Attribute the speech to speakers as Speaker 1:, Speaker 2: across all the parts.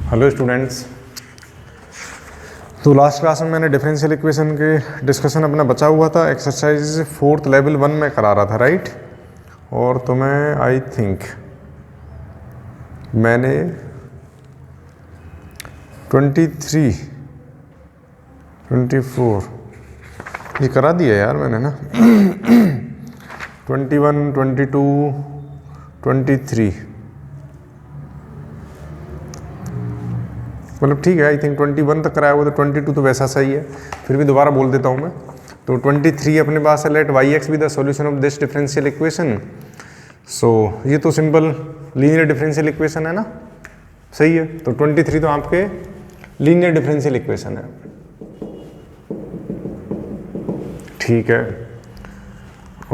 Speaker 1: Hello students. तो last class में मैंने डिफरेंशियल इक्वेशन के डिस्कशन अपना बचा हुआ था। एक्सरसाइज 4th लेवल 1 में करा रहा था, राइट। और तो मैं आई थिंक मैंने 23, 24 ये करा दिया यार मैंने ना 21, 22, 23 मतलब ठीक है। आई थिंक 21 तक कराया हुआ, तो 22 तो वैसा सही है। फिर भी दोबारा बोल देता हूँ मैं। तो 23 अपने पास है। Let Y x be the solution of this differential equation. So ये तो सिंपल लीनियर डिफरेंशियल इक्वेशन है ना, सही है। तो 23 तो आपके लीनियर डिफरेंशियल इक्वेशन है, ठीक है।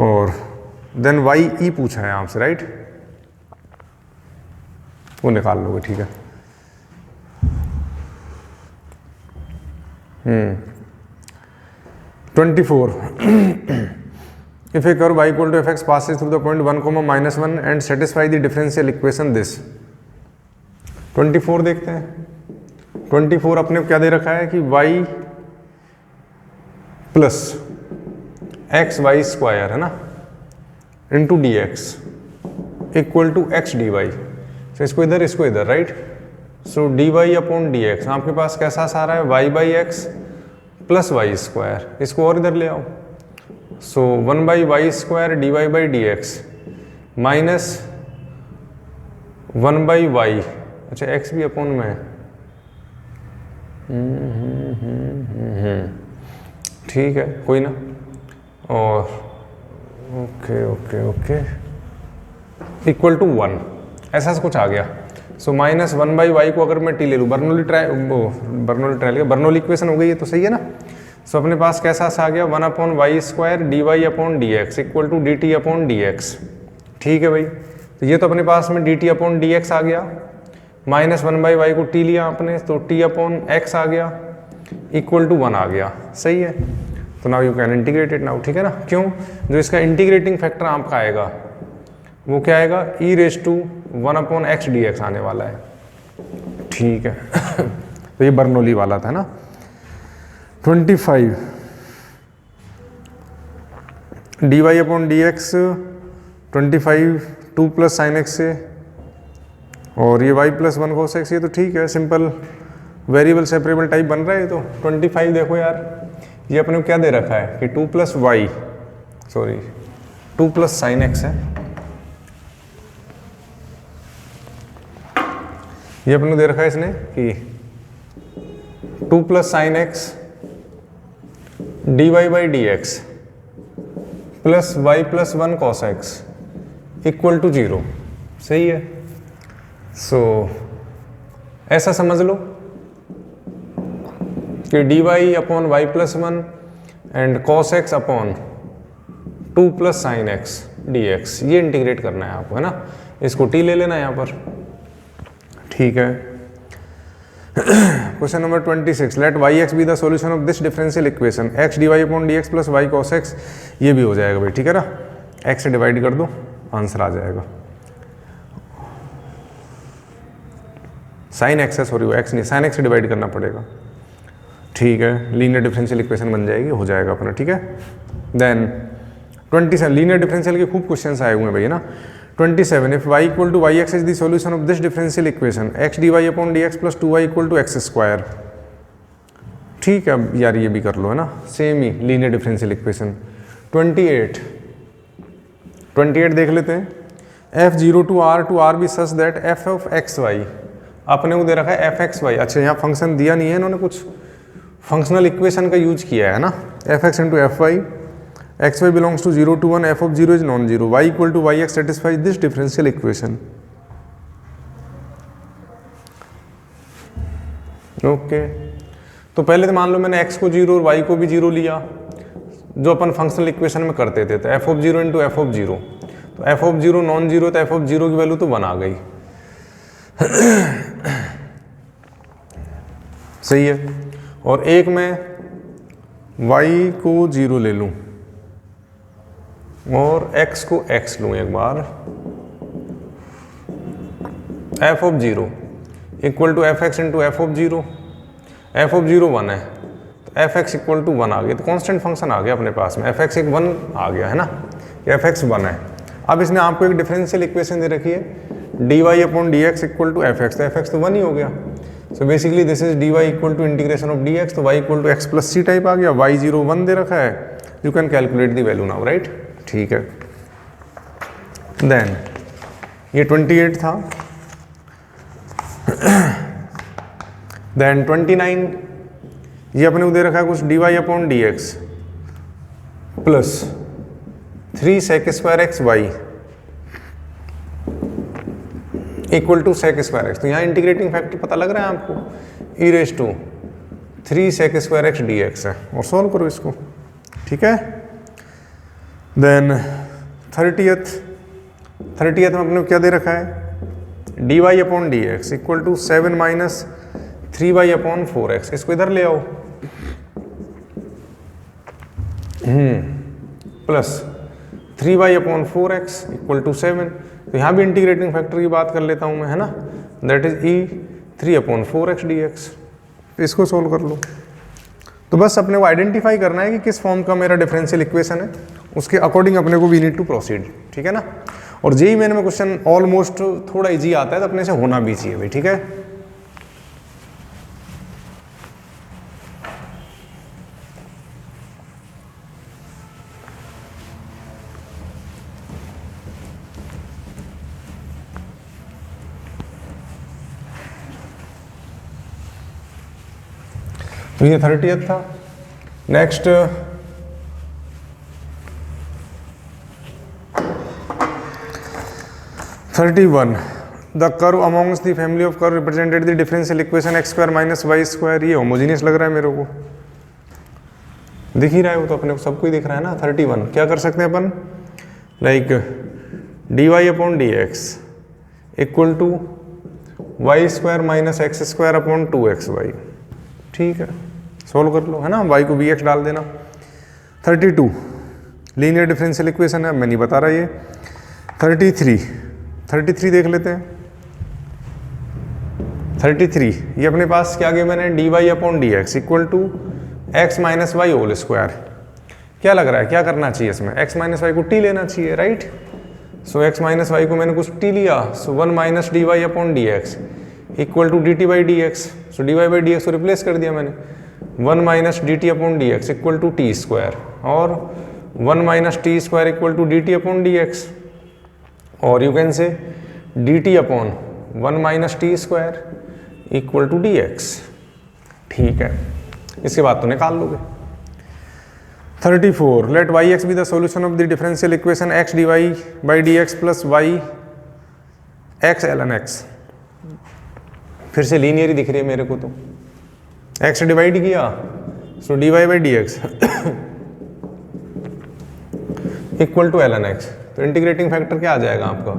Speaker 1: और देन वाई ई पूछा है आपसे, राइट। वो निकाल लोगे, ठीक है। 24 if a curve y equal to fx passes through the point 1, -1 and satisfy the differential equation this। 24 देखते हैं। 24 अपने को क्या दे रखा है कि y plus x y square है ना into d x equal to x D y. इसको इधर right. So D Y upon D x आपके पास कैसा सारा है, y by x plus y square. इसको और इधर ले आओ। So 1 by y square d Y by D x minus 1 by y, अच्छा एक्स भी अपॉन में, ठीक है कोई ना। और ओके इक्वल टू 1 ऐसा कुछ आ गया। सो माइनस 1 बाई वाई को अगर मैं टी ले लूँ, बर्नौली इक्वेशन हो गई है, तो सही है ना। सो अपने पास कैसा सा आ गया, 1 upon y square d Y upon D x equal to D t upon D x, ठीक है भाई। तो ये तो अपने पास में d t upon D x आ गया, माइनस 1 बाई वाई को टी लिया आपने, तो टी अपॉन एक्स आ गया इक्वल टू 1 आ गया, सही है। तो now you can integrate it now, ठीक है ना। क्यों, जो इसका इंटीग्रेटिंग फैक्टर आपका आएगा वो क्या आएगा, e raise to 1 upon x D x आने वाला है, ठीक है। तो ये बर्नौली वाला था ना। 25 D Y upon D X 25 2 plus sine X से, और ये y प्लस 1 कोस एक्स, ये तो ठीक है, सिंपल वेरिएबल सेपरेबल टाइप बन रहा है। तो 25 देखो यार, ये अपने को क्या दे रखा है कि 2 प्लस साइन एक्स है। ये अपने को दे रखा है इसने कि 2 plus sine x D Y by D x plus Y plus 1 cos X equal to 0, सही है। सो ऐसा समझ लो कि D Y upon Y plus 1 and cos X upon 2 plus sine x D x, ये इंटीग्रेट करना है आपको, है ना। इसको टी ले लेना है यहाँ पर, ठीक है। Question number 26, let Y x be the solution of this differential equation, x D Y upon D x plus Y cos X, ये भी हो जाएगा भाई, ठीक है ना। एक्स से डिवाइड कर दो, आंसर आ जाएगा। साइन एक्स है, सॉरी वो एक्स नहीं, साइन एक्स से डिवाइड करना पड़ेगा, ठीक है। लीनियर डिफरेंशियल इक्वेशन बन जाएगी, हो जाएगा अपना, ठीक है। देन 27, लीनियर डिफरेंशियल के खूब क्वेश्चन आए हुए हैं भाई, ना। 27 if y equal to yx is the solution of this differential equation, x dy upon dx plus 2y equal to x square, ठीक है यार, ये भी कर लो, है ना, सेम ही लीनियर डिफरेंशियल इक्वेशन। 28 देख लेते हैं। f0 to r भी such that f of xy, अपने को दे रखा है f(xy), अच्छा यहाँ फंक्शन दिया नहीं है, इन्होंने कुछ फंक्शनल इक्वेशन का यूज किया है ना, fx into fy, xy belongs to 0 to 1, f of 0 is non-zero, y equal to yx satisfies this differential equation, okay. तो पहले तो मान लो मैंने x को 0 और y को भी 0 लिया, जो अपन फंक्शनल इक्वेशन में करते थे, तो f of 0 into f of 0, तो f of 0 नॉन जीरो, तो f of 0 की वैल्यू तो 1 आ गई, सही है। और एक मैं y को 0 ले लूं और x को x लूं एक बार, f of 0 equal to F X into F of zero, F of zero 1 है तो एफ एक्स इक्वल टू 1 आ गया, तो कॉन्स्टेंट फंक्शन आ गया अपने पास में, एफ एक्स एक 1 आ गया है ना, एफ एक्स 1 है। अब इसने आपको एक डिफरेंशियल इक्वेशन दे रखी है D Y upon D x equal to F x, तो एफ एक्स तो 1 ही हो गया। So basically this is D Y equal to integration of d x, तो y equal to x plus c type आ गया, वाई 0 1 दे रखा है, you can calculate the value now, right. ठीक है, देन ये 28 था, देन 29 ये अपने को दे रखा है कुछ d Y upon D x plus 3 sec square x y equal to sec square x, तो यहाँ इंटीग्रेटिंग फैक्टर पता लग रहा है आपको, e raise to 3 sec square x D x है, और सॉल्व करो इसको, ठीक है। देन 30th में अपने को क्या दे रखा है, D Y upon D x equal to 7 minus 3y upon 4x, इसको इधर ले आओ, plus 3y upon 4x equal to 7, तो यहाँ भी इंटीग्रेटिंग फैक्टर की बात कर लेता हूँ मैं, है ना, that is E 3 upon 4x dx, इसको सोल्व कर लो। तो बस अपने को आइडेंटिफाई करना है कि किस फॉर्म का मेरा डिफरेंशियल इक्वेशन है, उसके अकॉर्डिंग अपने को वी नीड टू प्रोसीड, ठीक है ना। और जेईई मेन में क्वेश्चन ऑलमोस्ट थोड़ा इजी आता है, तो अपने से होना भी चाहिए भाई, ठीक है। तो ये 30th था। Next the curve amongst the family of curve represented the differential equation X square minus Y square, ये होमोजीनियस लग रहा है मेरे को, दिख ही रहा है वो तो अपने को, सबको ही दिख रहा है ना। 31 क्या कर सकते हैं अपन, like d Y upon D x equal to y square minus x square upon 2x y, ठीक है, सोल्व कर लो, है ना, y को vx डाल देना। 32 लीनियर डिफरेंशियल इक्वेशन है, मैं नहीं बता रहा ये। 33 देख लेते हैं। 33 ये अपने पास क्या गया मैंने, D Y upon D x equal to X minus Y whole square, क्या लग रहा है क्या करना चाहिए इसमें, एक्स माइनस वाई को टी लेना चाहिए, right. So X minus Y को मैंने कुछ टी लिया, so 1 minus D Y upon D x equal to D T by D x, so D Y by D x को रिप्लेस कर दिया मैंने, 1 minus D t upon D x equal to t square, और 1 minus t square equal to D t upon D x, और you can say d t upon 1 minus t square equal to D x, ठीक है, इसके बाद तो निकाल लोगे। 34 let Y x be the solution of the differential equation x D Y by D x plus y x l n x, फिर से linear ही दिख रही है मेरे को, तो x डिवाइड किया, so D Y by D x equal to l n x, तो इंटीग्रेटिंग फैक्टर क्या आ जाएगा आपका,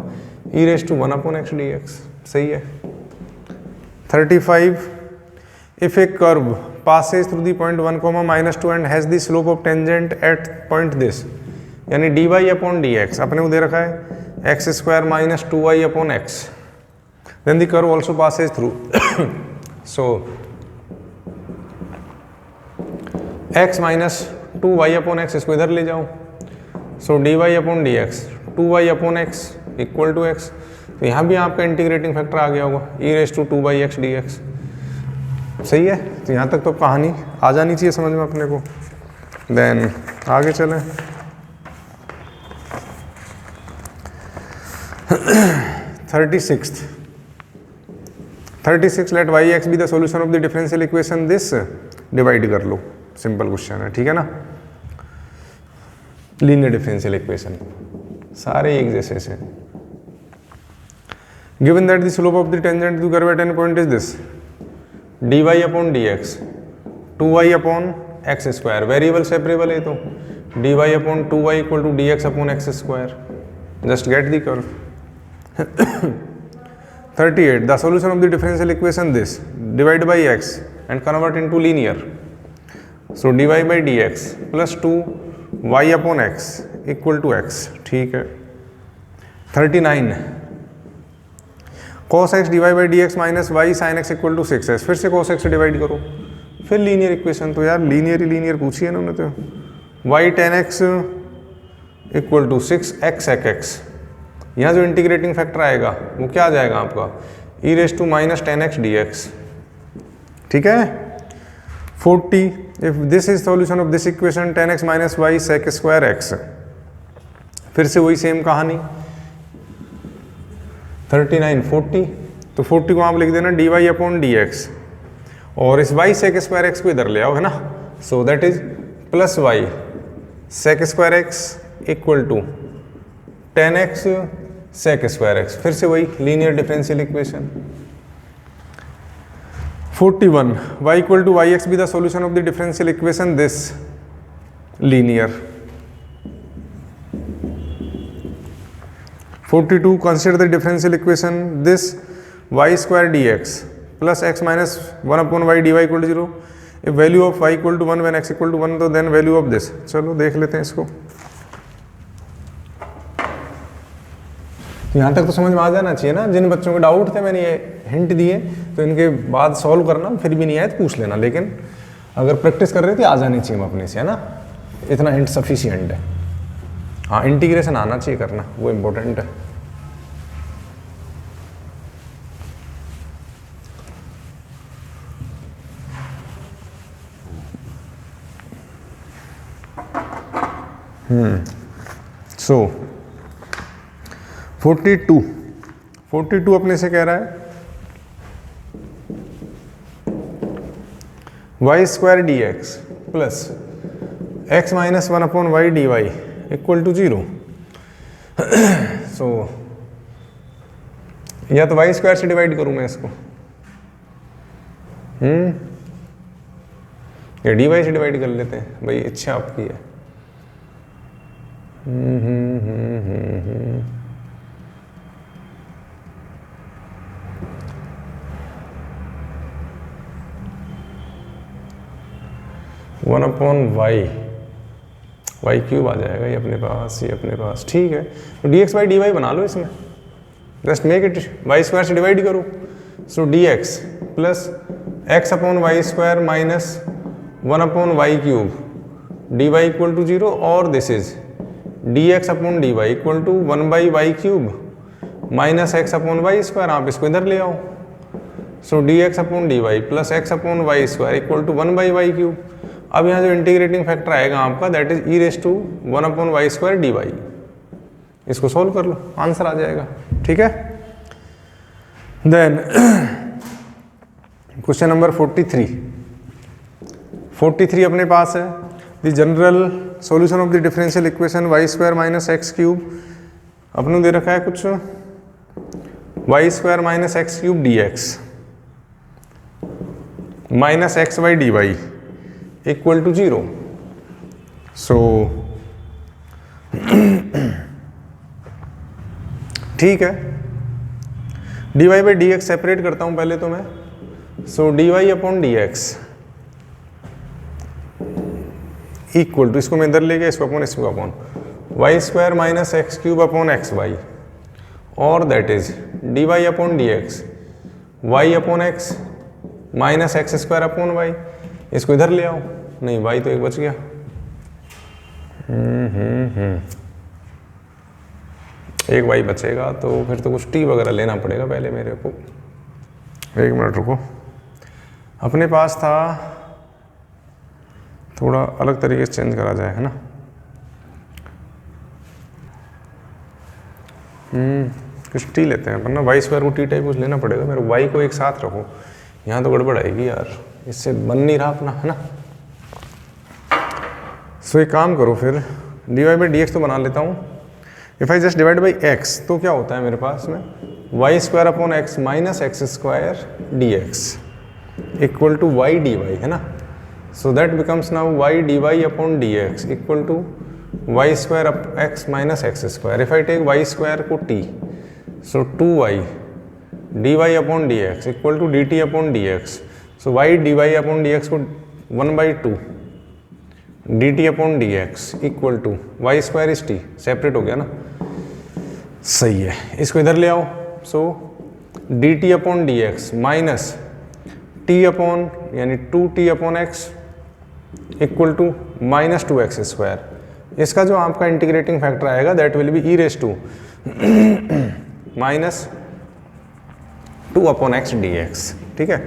Speaker 1: e raise to 1 upon x D x, सही है। 35 if a curve passes through the point 1, -2 and has the slope of tangent at point this, यानी D Y upon D X अपने को दे रखा है X square minus 2y upon X, then the curve also passes through so x minus 2y upon x, इसको इधर ले जाओ, so dy upon dx 2y upon x equal to x, तो यहाँ भी आपका इंटीग्रेटिंग फैक्टर आ गया होगा e raise to 2/x dx, सही है। तो यहाँ तक तो कहानी आ जानी चाहिए समझ में अपने को। देन आगे चलें। 36 let Y x be the solution of the differential equation this, divide कर लो, सिंपल क्वेश्चन है, ठीक है ना। लीनियर डिफरेंशियल इक्वेशन सारे एक जैसे से। Given that the slope of the tangent to curve at any point is this, D Y upon D X 2y upon X square, variable separable है तो D Y upon 2y equal to D x upon X square, just get the curve. 38 the solution of the differential equation this, divide by x and convert into linear, so dy by dx plus 2y upon x equal to x, ठीक है। 39 cos x divide by D x minus Y sine X equal to 6x, फिर से cos x से divide करो, फिर linear equation, तो यार linear पूछी है इन्होंने तो, y tan x equal to 6x sec x, यहाँ जो इंटीग्रेटिंग फैक्टर आएगा वो क्या आ जाएगा आपका e raise to minus ten X D x, ठीक है। 40 if this is solution of this equation tan x minus Y sec square x, फिर से वही सेम कहानी 39 40, तो 40 को आप लिख देना dy अपॉन डी एक्स, और इस y sec स्क्वायर x को इधर ले आओ, है ना, so that is plus Y sec square x equal to tan x sec square x, फिर से वही linear differential equation. 41 y equal to Y x be the solution of the differential equation this linear. 42 consider the differential equation this y square dx plus x minus 1 upon y dy equal to 0 if value of y equal to 1 when x equal to 1 तो then value of this। चलो देख लेते हैं इसको, तो यहाँ तक तो समझ में आ जाना चाहिए ना। जिन बच्चों के डाउट थे मैंने ये हिंट दिए, तो इनके बाद सॉल्व करना, फिर भी नहीं आए तो पूछ लेना, लेकिन अगर प्रैक्टिस कर रहे थे आ जानी चाहिए अपने से, है ना, इतना हिंट सफिशियंट है। हाँ इंटीग्रेशन आना चाहिए करना, वो इम्पोर्टेंट है। सो 42 अपने से कह रहा है Y square D x plus X minus 1 upon Y D Y equal to 0। So या तो वाई स्क्वायर से डिवाइड करूं मैं इसको, या डी वाई से डिवाइड कर लेते हैं, भाई इच्छा आपकी है। वन अपॉन वाई क्यूब आ जाएगा ये अपने पास, ठीक है। तो d x by d y बना लो इसमें, just make it y square से डिवाइड करो, so d x plus x upon y square minus 1 upon y cube d Y equal to 0, और this is d x upon d Y equal to 1 by y cube minus x upon y square, आप इसको इधर ले आओ, so d x upon d y plus x upon y square equal to 1 by y cube. अब यहाँ जो integrating factor आएगा आपका that is e raise to 1 upon y square d y, इसको सोल्व कर लो, आंसर आ जाएगा, ठीक है। देन क्वेश्चन नंबर 43 अपने पास है, the general solution of the differential equation y square minus x cube, अपने दे रखा है कुछ y square minus x cube d x minus x y D Y equal to 0। So ठीक है, D Y by D x separate करता हूं पहले तो मैं, so D Y upon D x equal to, इसको मैं इधर ले गया, इसको upon y square minus x cube upon X Y, और that is D Y upon D X Y upon x minus x square upon Y, इसको इधर ले आओ, नहीं वाई तो एक बच गया, एक वाई बचेगा, तो फिर तो कुछ टी वगैरह लेना पड़ेगा पहले मेरे को, एक मिनट रुको। अपने पास था, थोड़ा अलग तरीके से चेंज करा जाए, है ना, कुछ टी लेते हैं, वरना वाई स्क्वायर को टी टाइप कुछ लेना पड़ेगा मेरे, वाई को एक साथ रखो, यहाँ तो गड़बड़ आएगी यार, इससे बन नहीं रहा अपना, है ना। सो एक काम करो फिर, d Y by D x तो बना लेता हूँ, if I just divide by x तो क्या होता है मेरे पास में y square upon x minus x square D x equal to y D y, है ना। So that becomes now y D Y upon D x equal to y square up x minus x square, if I take y square को t, so 2y D Y upon D x equal to D t upon D x, so y D Y upon D x को 1/2 d t upon D x equal to y square is t, separate हो गया ना, सही है, इसको इधर ले आओ, so d t upon D x minus t upon यानी 2t upon x equal to minus 2x square. इसका जो आपका इंटीग्रेटिंग फैक्टर आएगा that will be E raise to minus 2 upon x D x. ठीक है,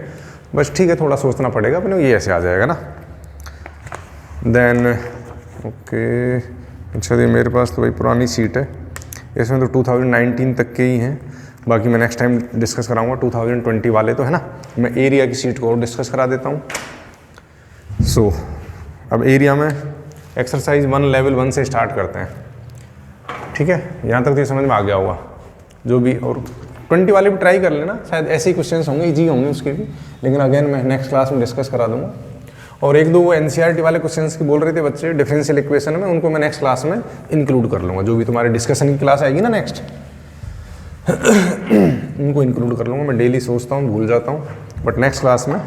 Speaker 1: बस ठीक है, थोड़ा सोचना पड़ेगा अपने, ये ऐसे आ जाएगा ना। देन ओके, अच्छा जी मेरे पास तो भाई पुरानी सीट है, इसमें तो 2019 तक के ही हैं, बाकी मैं नेक्स्ट टाइम डिस्कस कराऊंगा 2020 वाले तो है ना। मैं एरिया की सीट को और डिस्कस करा देता हूँ। सो अब एरिया में एक्सरसाइज 1 लेवल 1 से स्टार्ट करते हैं। ठीक है, यहाँ तक तो ये समझ में आ गया होगा जो भी, और 20 वाले भी ट्राई कर लेना, शायद ऐसे ही क्वेश्चन होंगे, ईजी होंगे उसके भी, लेकिन अगेन मैं नेक्स्ट क्लास में डिस्कस करा दूंगा। और 1-2 वो एनसीईआरटी वाले क्वेश्चंस की बोल रहे थे बच्चे डिफरेंशियल इक्वेशन में, उनको मैं नेक्स्ट क्लास में इंक्लूड कर लूँगा, जो भी तुम्हारे डिस्कशन की क्लास आएगी ना नेक्स्ट उनको इंक्लूड कर लूँगा। मैं डेली सोचता हूँ, भूल जाता हूँ, बट नेक्स्ट क्लास में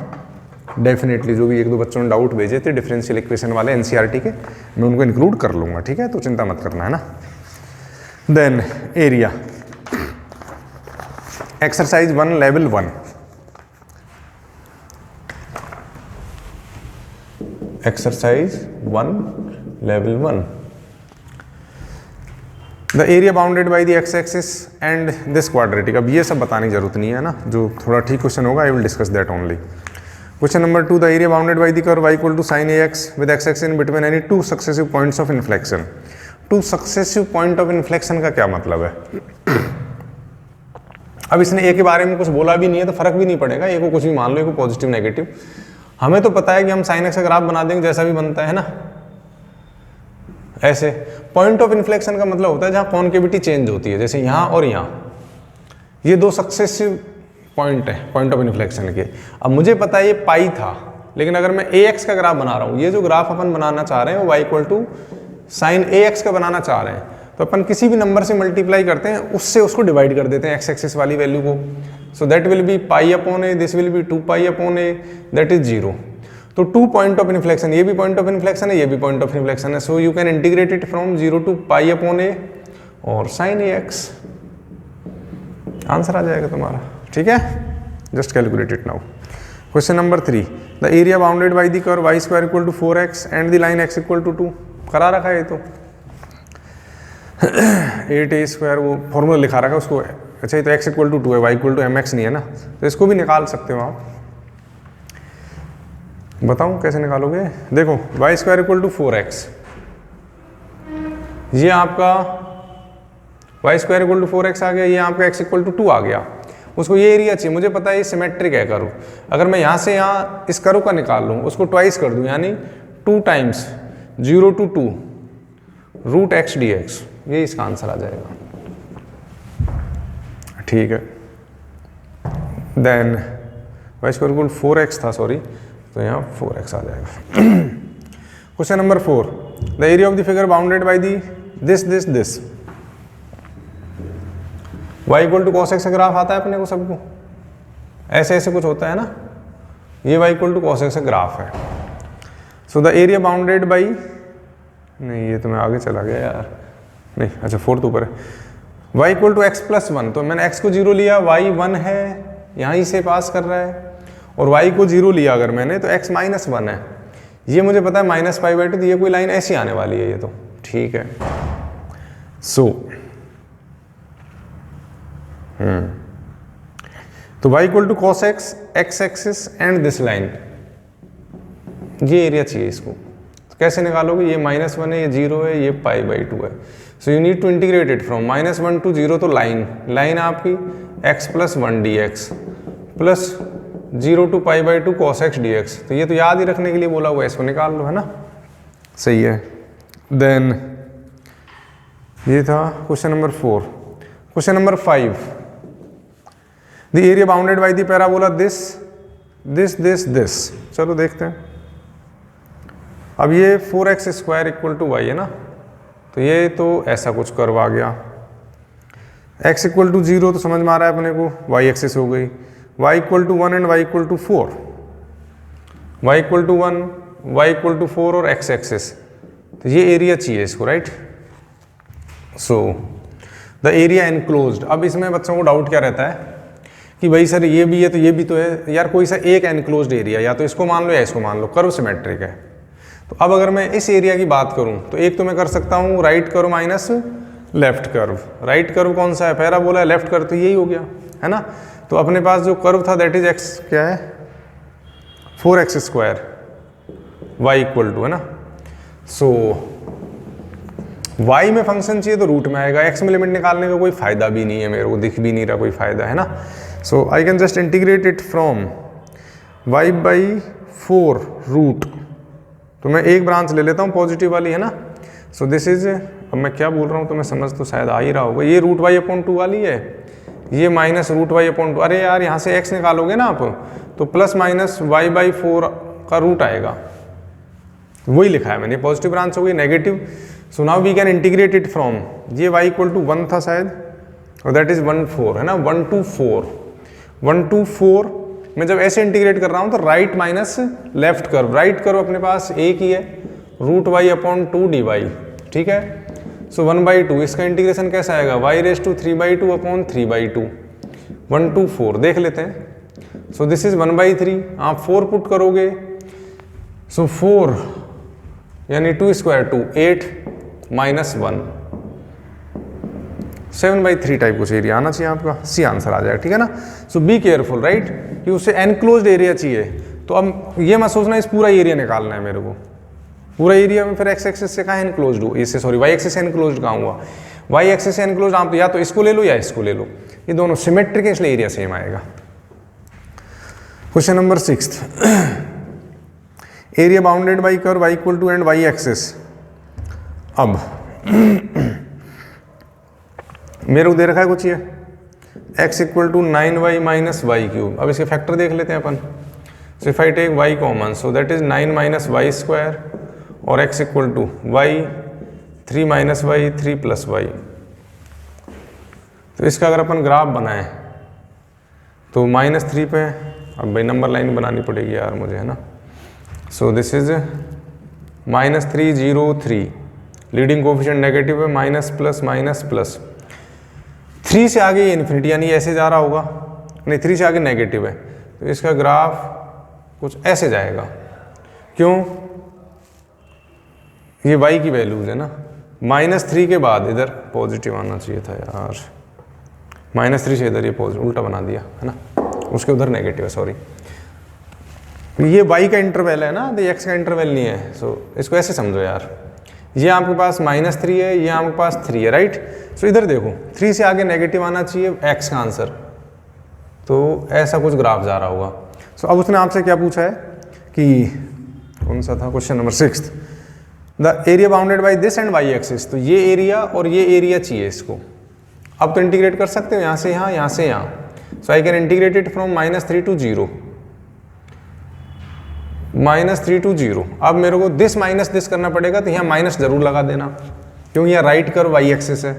Speaker 1: डेफिनेटली जो भी 1-2 बच्चों ने डाउट भेजे थे डिफरेंशियल इक्वेशन वाले एनसीईआरटी के, मैं उनको इंक्लूड कर लूँगा। ठीक है, तो चिंता मत करना है ना। Then area exercise 1 level 1, exercise 1 level 1, the area bounded by the x axis and this quadratic. अब ये सब बताने की जरूरत नहीं है ना, जो थोड़ा ठीक क्वेश्चन होगा I will discuss that only. Question number 2, the area bounded by the curve y equal to sine a x with x axis in between any 2 successive points of inflection. 2 successive point of inflection का क्या मतलब है? अब इसने ए के बारे में कुछ बोला भी नहीं है तो फर्क भी नहीं पड़ेगा, ए को कुछ भी मान लो, ए को पॉजिटिव नेगेटिव। हमें तो पता है कि हम साइन एक्स का ग्राफ बना देंगे जैसा भी बनता है ना, ऐसे। पॉइंट ऑफ इन्फ्लेक्शन का मतलब होता है जहां कॉन्केविटी चेंज होती है, जैसे यहां और यहां, ये 2 सक्सेसिव पॉइंट है पॉइंट ऑफ इन्फ्लेक्शन के। अब मुझे पता है ये पाई था, लेकिन अगर मैं ए एक्स का ग्राफ बना रहा हूं, ये जो ग्राफ अपन बनाना चाह रहे हैं वो y equal to sine a x का बनाना चाह रहे हैं, तो अपन किसी भी नंबर से मल्टीप्लाई करते हैं, उससे उसको डिवाइड कर देते हैं एक्स एक्सिस वाली वैल्यू को। So that will B pi upon A, this will be 2 pi upon A, that is 0। तो 2 पॉइंट ऑफ इन्फ्लेक्शन, ये भी पॉइंट ऑफ इन्फ्लेक्शन है, ये भी पॉइंट ऑफ इन्फ्लेक्शन है। So you can integrate it from 0 to pi upon a और sine a x, answer आ जाएगा तुम्हारा। ठीक है, just calculate it now. Question number 3, the area bounded by the curve y square equal to 4x and the line x equal to 2। करा रखा है ये तो 8a स्क्वायर, वो फॉर्मूला लिखा रखा है उसको। अच्छा, ये तो x इक्वल टू 2 है, y इक्वल टू mx नहीं है ना, तो इसको भी निकाल सकते हो आप। बताऊं कैसे निकालोगे? देखो y square equal to 4x, ये आपका y square equal to 4x आ गया, ये आपका x इक्वल टू 2 आ गया। उसको ये एरिया चाहिए, मुझे पता है ये सिमेट्रिक है कर्व। अगर मैं यहाँ से यहाँ इस कर्व का निकाल लूँ, उसको ट्वाइस कर दूँ, यानी 2 times 0 to 2 root x D x, ये इसका आंसर आ जाएगा। ठीक है, then Y square equal 4x था, सॉरी, तो यहाँ 4x आ जाएगा। Question number 4, the area of the figure bounded by the this y equal to cos x का ग्राफ आता है अपने को सबको, ऐसे ऐसे कुछ होता है ना, ये y equal to cos x का ग्राफ है। So the area bounded by, नहीं ये तो मैं आगे चला गया यार, नहीं अच्छा 4 ऊपर है, y equal to x plus 1, तो मैंने x को 0 लिया, y 1 है, यहीं से पास कर रहा है, और y को 0 लिया अगर मैंने, तो x माइनस 1 है, ये मुझे पता है माइनस पाई बाई 2, तो ये कोई लाइन ऐसी आने वाली है ये तो। ठीक है, सो तो y equal to cos x, x axis and this line, ये एरिया चाहिए इसको। तो कैसे निकालोगे? ये -1 है, ये 0 है, ये पाई बाई 2 है। So you need to integrate it from -1 to 0, तो लाइन आपकी x plus 1 d x plus 0 to pi by 2 cos x D x. तो ये तो याद ही रखने के लिए बोला हुआ है, इसको निकाल लो, है ना, सही है। देन ये था question number 4। Question number 5, the area bounded by the parabola this. चलो देखते हैं। अब ये 4x square equal to y है ना, तो ये तो ऐसा कुछ कर्व आ गया। x इक्वल टू 0 तो समझ में आ रहा है अपने को, y एक्सिस हो गई, y equal to 1 and y equal to 4, y equal to 1, y equal to 4 और x एक्सिस, तो ये एरिया चाहिए इसको, right. So the area enclosed. अब इसमें बच्चों को डाउट क्या रहता है कि भाई सर ये भी है तो ये भी तो है यार, कोई सा एक एनक्लोज्ड एरिया, या तो इसको मान लो या इसको मान लो, कर्व सिमेट्रिक है। तो अब अगर मैं इस एरिया की बात करूं तो एक तो मैं कर सकता हूं right curve minus left curve. Right curve कौन सा है, पैराबोला है, लेफ्ट कर्व तो यही हो गया है ना। तो अपने पास जो कर्व था दैट इज एक्स क्या है 4x² y इक्वल टू है ना। सो y में फंक्शन चाहिए तो रूट में आएगा, x में लिमिट निकालने का कोई फायदा भी नहीं है, मेरे को दिख भी नहीं रहा कोई फायदा है ना। So I can just integrate it from y/4 root, तो मैं एक ब्रांच ले लेता हूँ पॉजिटिव वाली है ना। सो दिस इज, अब मैं क्या बोल रहा हूँ तो मैं समझ तो शायद आ ही रहा होगा, ये रूट y/2 वाली है, ये माइनस रूट y/2। अरे यार यहाँ से x निकालोगे ना आप तो प्लस माइनस y/4 का रूट आएगा, वही लिखा है मैंने, पॉजिटिव ब्रांच हो गई negative. So now we can integrate it from, ये y इक्वल टू 1 था शायद, और दैट इज 1 4 है ना, 1 to 4 1 to 4। मैं जब ऐसे इंटीग्रेट कर रहा हूँ तो right minus left curve, right curve अपने पास एक ही है रूट y/2 dy, ठीक है। सो 1/2 इसका इंटीग्रेशन कैसा आएगा y⁵3/2 अपॉन 3/2 1 to 4 देख लेते हैं। सो दिस इज 1/3, आप 4 पुट करोगे, सो 4 यानी 2 स्क्वायर 2 8 माइनस 1 7/3 टाइप कुछ एरिया आना चाहिए आपका, सी आंसर आ जाएगा, ठीक है ना। सो बी केयरफुल राइट, कि उसे एनक्लोज्ड एरिया चाहिए। तो अब ये मत सोचना इस पूरा एरिया निकालना है मेरे को, पूरा एरिया में फिर एक्स एक्सिस से कहाँ एनक्लोज्ड हो, इससे सॉरी वाई एक्सिस से एनक्लोज्ड कहाँ हुआ, वाई एक्सिस से एनक्लोज्ड आप या तो इसको ले लो या इसको ले लो, ये दोनों सिमेट्रिक है इसलिए एरिया सेम आएगा। Question number 6, area bounded by curve y equal to and y axis. अब मेरे को दे रखा है कुछ ये x इक्वल टू 9y माइनस वाई क्यूब। अब इसके फैक्टर देख लेते हैं अपन। So if I take y common, so that is 9 minus Y square और x equal to y 3 minus y 3 plus y. तो इसका अगर अपन ग्राफ बनाएं तो -3 पे, अब भाई नंबर लाइन बनानी पड़ेगी यार मुझे है ना। So this is -3 0 3, leading coefficient negative है, माइनस प्लस माइनस प्लस, 3 से आगे ये इन्फिनिटी यानी ऐसे जा रहा होगा, नहीं 3 से आगे नेगेटिव है, तो इसका ग्राफ कुछ ऐसे जाएगा। क्यों, ये y की वैल्यूज है ना, -3 के बाद इधर पॉजिटिव आना चाहिए था यार, -3 से इधर ये पॉजिटिव उल्टा बना दिया है ना, उसके उधर नेगेटिव है, सॉरी। ये y का इंटरवल है ना, तो x का इंटरवल नहीं है। सो इसको ऐसे समझो यार, ये आपके पास -3 है, ये आपके पास 3 है राइट। सो इधर देखो 3 से आगे नेगेटिव आना चाहिए x का आंसर, तो ऐसा कुछ ग्राफ जा रहा होगा। सो अब उसने आपसे क्या पूछा है कि कौन सा था question number 6, the area bounded by this and y axis. तो ये एरिया और ये एरिया चाहिए इसको। अब तो इंटीग्रेट कर सकते हो यहाँ से यहाँ, यहाँ से यहाँ। So I can integrate it from -3 to 0, -3 to 0। अब मेरे को दिस माइनस दिस करना पड़ेगा, तो यहाँ माइनस जरूर लगा देना क्योंकि यहाँ राइट कर्व y एक्सिस है,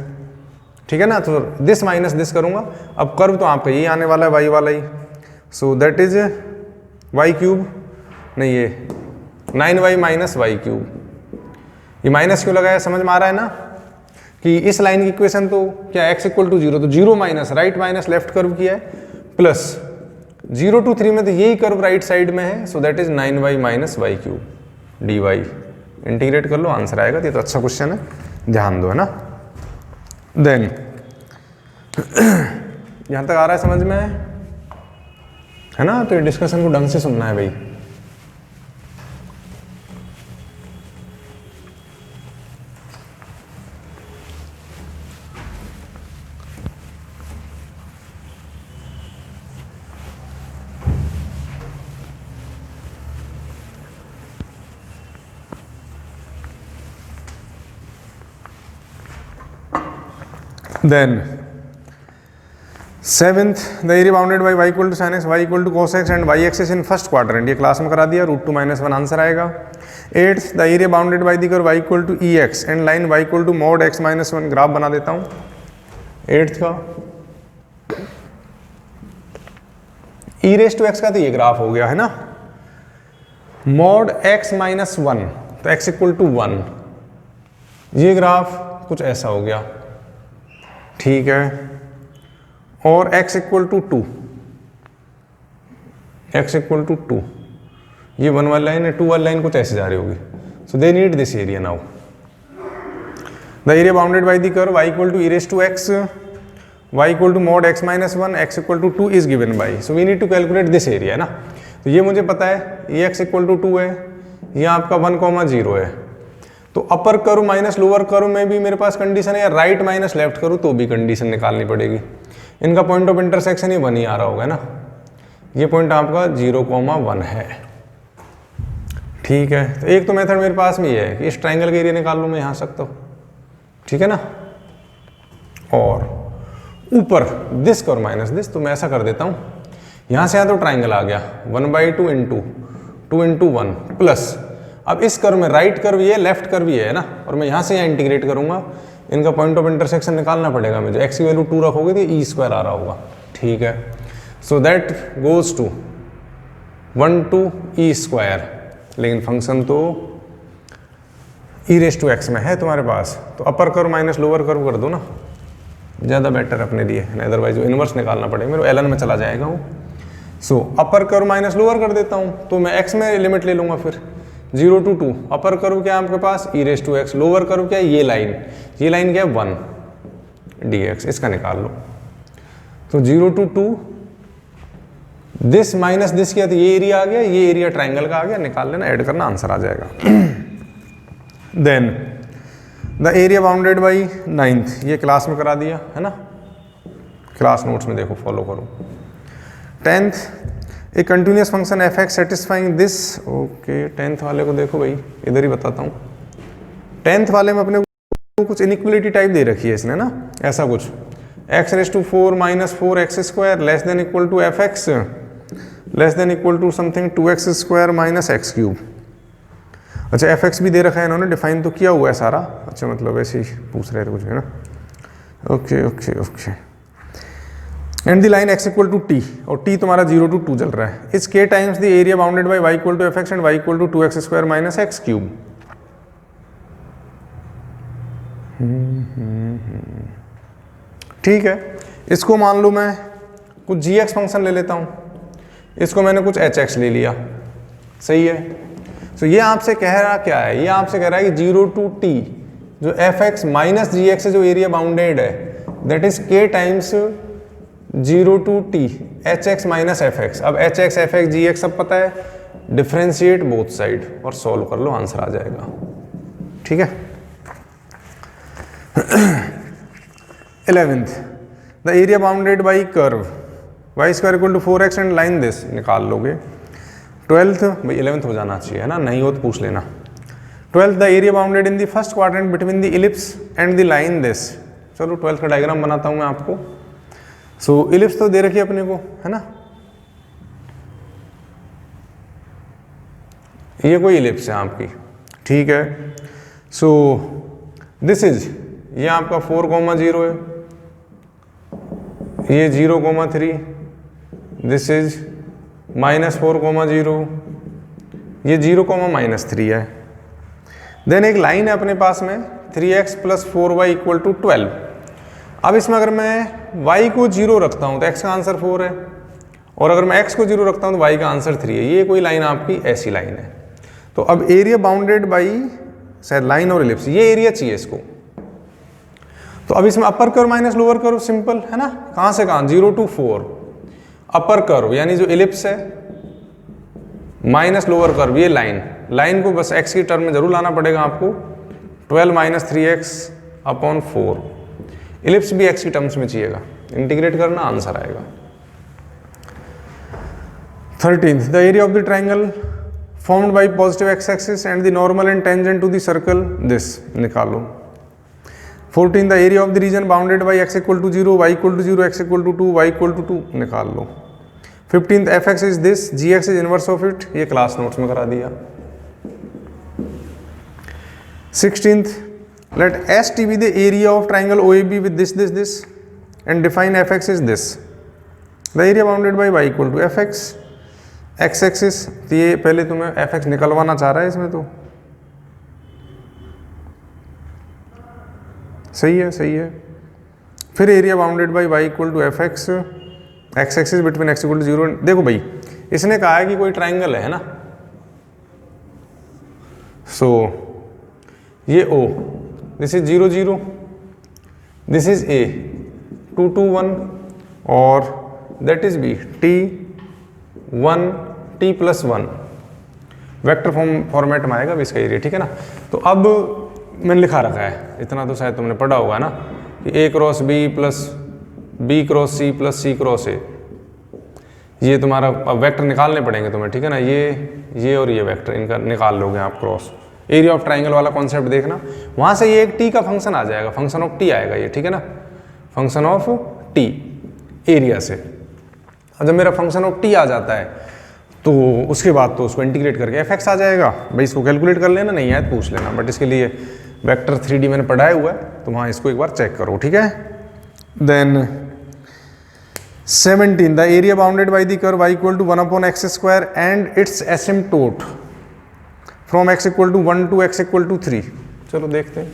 Speaker 1: ठीक है ना। तो दिस माइनस दिस करूँगा, अब कर्व तो आपका यही आने वाला है y वाला ही। So that is y cube, नहीं ये 9y माइनस वाई क्यूब। ये माइनस क्यों लगाया समझ में आ रहा है ना, कि इस लाइन की इक्वेशन तो क्या x इक्वल टू 0, तो 0 minus right minus left curve किया है, प्लस 0 to 3 में तो यही कर्व राइट साइड में है। So that is 9y minus y cube dy। Integrate कर लो आंसर आएगा। ये तो अच्छा क्वेश्चन है, ध्यान दो है ना। देन यहाँ तक आ रहा है समझ में है ना, तो ये डिस्कशन को ढंग से सुनना है भाई। Then 7th, the area bounded by y equal to sin x, y equal to cos x and y axis in first quadrant। ये क्लास में करा दिया, √2 - 1 आंसर आएगा। 8th, the area bounded by the curve y equal to ex and line y equal to mod x - 1। Graph बना देता हूँ 8th का। e raise to x का तो ये ग्राफ हो गया है ना, mod x - 1 तो x इक्वल टू 1, ये ग्राफ कुछ ऐसा हो गया, ठीक है। और x equal to 2, x equal to 2, ये 1 वाली लाइन है, 2 वाली लाइन कुछ ऐसे जा रही होगी, so they need this area now. The area bounded by the curve y equal to e raise to x, y equal to mod x minus 1, x equal to 2 is given by, so we need to calculate this area, है ना। तो ये मुझे पता है, ये x equal to 2 है, ये आपका 1,0 है। तो अपर कर्व माइनस लोअर कर्व में भी मेरे पास कंडीशन है, या राइट माइनस लेफ्ट करूँ तो भी कंडीशन निकालनी पड़ेगी। इनका पॉइंट ऑफ इंटरसेक्शन ये 1 ही आ रहा होगा ना, ये पॉइंट आपका 0,1 है। ठीक है, तो एक तो मेथड मेरे पास में ये है कि इस ट्राइंगल का एरिया निकाल लूँ मैं यहाँ सकता हूँ, ठीक है ना। और ऊपर दिस कर्व माइनस दिस, तो मैं ऐसा कर देता हूँ, यहाँ से यहाँ तो ट्राइंगल आ गया 1/2 इंटू 2 इंटू 1 प्लस, अब इस कर्व में राइट कर्व ये लेफ्ट कर्व ये है ना, और मैं यहाँ से यहाँ इंटीग्रेट करूँगा, इनका पॉइंट ऑफ इंटरसेक्शन निकालना पड़ेगा मुझे। x की वैल्यू 2 रखोगे तो e² आ रहा होगा, ठीक है। So that goes to 1 to e², लेकिन फंक्शन तो e⁻x में है तुम्हारे पास, तो अपर कर्व माइनस लोअर कर्व कर दो ना, ज़्यादा बेटर अपने लिए, अदरवाइज वो इन्वर्स निकालना पड़ेगा मेरे, ln में चला जाएगा वो। सो अपर कर्व माइनस लोअर कर देता हूँ, तो मैं x में लिमिट ले लूँगा फिर 0 to 2। अपर कर्व क्या है आपके पास e⁻x, लोअर कर्व क्या है ये लाइन क्या है 1 dx, इसका निकाल लो। तो 0 to 2 दिस माइनस दिस किया तो ये एरिया आ गया, ये एरिया ट्राइंगल का आ गया, निकाल लेना, ऐड करना, आंसर आ जाएगा। Then the area bounded by 9th, ये क्लास में करा दिया है ना, क्लास नोट्स में देखो, फॉलो करो। 10th, a continuous function F x satisfying this, okay 10th वाले को देखो भाई, इधर ही बताता हूँ। 10th वाले में अपने को कुछ इनइक्वलिटी टाइप दे रखी है इसने ना, ऐसा कुछ x⁻4 minus 4x² less than equal to F x less than equal to something 2x² minus x³। अच्छा एफ एक्स भी दे रखा है इन्होंने, डिफाइन तो किया हुआ है सारा, अच्छा मतलब ऐसे ही पूछ रहे थे कुछ है ना, okay okay okay. And the line x equal to t, और t तुम्हारा 0 to 2 चल रहा है, इस k times the area bounded by y equal to F x and y equal to 2x² minus x³। ठीक है, इसको मान लो मैं कुछ gx फंक्शन ले लेता हूँ, इसको मैंने कुछ hx ले लिया, सही है। तो ये आपसे कह रहा क्या है, ये आपसे कह रहा है कि 0 to t जो fx माइनस gx से जो एरिया बाउंडेड है that is k times 0 to t hx minus fx। अब hx fx gx सब पता है, डिफ्रेंशिएट बोथ साइड और सॉल्व कर लो, आंसर आ जाएगा, ठीक है। 11th, the area bounded by curve y² equal to 4x and line this, निकाल लोगे। 12th, भाई 11th हो जाना चाहिए है ना, नहीं हो तो पूछ लेना। 12th, the area bounded in the first quadrant between the ellipse and the line this. चलो 12th का डायग्राम बनाता हूँ मैं आपको। सो इलिप्स तो दे रखी है अपने को है ना, ये कोई इलिप्स है आपकी, ठीक है। सो दिस इज, ये आपका 4,0 है, ये 0,3, दिस इज -4,0, ये 0,-3 है। देन एक लाइन है अपने पास में 3x + 4y = 12। अब इसमें अगर मैं y को 0 रखता हूँ तो x का आंसर 4 है, और अगर मैं x को 0 रखता हूँ तो y का आंसर 3 है। ये कोई लाइन आपकी ऐसी लाइन है। तो अब एरिया बाउंडेड बाई शायद लाइन और इलिप्स, ये एरिया चाहिए इसको। तो अब इसमें अपर curve minus lower curve simple है ना, कहाँ से कहाँ 0 to 4 अपर कर्व यानी जो इलिप्स है माइनस लोअर कर्व, ये लाइन को बस x की टर्म में जरूर लाना पड़ेगा आपको। 12 - 3x/4, इलिप्स भी x की टर्म्स में चाहिएगा, इंटीग्रेट करना आंसर आएगा। 13th, the area of the triangle formed by positive x axis and the normal and tangent to the circle this, निकालो। 14th, the area of the region bounded by x = 0, y = 0, x = 2, y = 2, निकाल लो। 15th, fx is this, gx is inverse of it, ये class notes में करा दिया। 16th, let ST be the area of triangle OAB with this and define fx is this. The area bounded by y = fx, x axis, तो ये पहले तुम्हें fx निकलवाना चाह रहा है इसमें, तो सही है। फिर area bounded by y = fx, x axis between x = 0। देखो भाई इसने कहा है कि कोई ट्राइंगल है ना, सो ये O, this is 0 0, this is A 2 2 1 और that is B T 1 T + 1 vector format में आएगा अब इसका एरिया, ठीक है ना। तो अब मैंने लिखा रखा है, इतना तो शायद तुमने पढ़ा होगा ना कि A cross B + B cross C + C cross A, ये तुम्हारा अब वेक्टर निकालने पड़ेंगे तुम्हें, ठीक है ना। ये और ये वेक्टर इनका निकाल लोगे आप क्रॉस। एरिया ऑफ ट्राइंगल वाला कॉन्सेप्ट देखना, वहाँ से ये एक टी का फंक्शन आ जाएगा, फंक्शन ऑफ टी आएगा ये, ठीक है ना, फंक्शन ऑफ टी एरिया से। और जब मेरा फंक्शन ऑफ टी आ जाता है तो उसके बाद तो उसको इंटीग्रेट करके एफ एक्स आ जाएगा। भाई इसको कैलकुलेट कर लेना, नहीं आए तो पूछ लेना, बट इसके लिए वेक्टर 3D मैंने पढ़ाया हुआ है तो वहाँ इसको एक बार चेक करो, ठीक है। Then 17 the area bounded by the curve y = 1/x² and its asymptote from x = 1 to x = 3। चलो देखते हैं।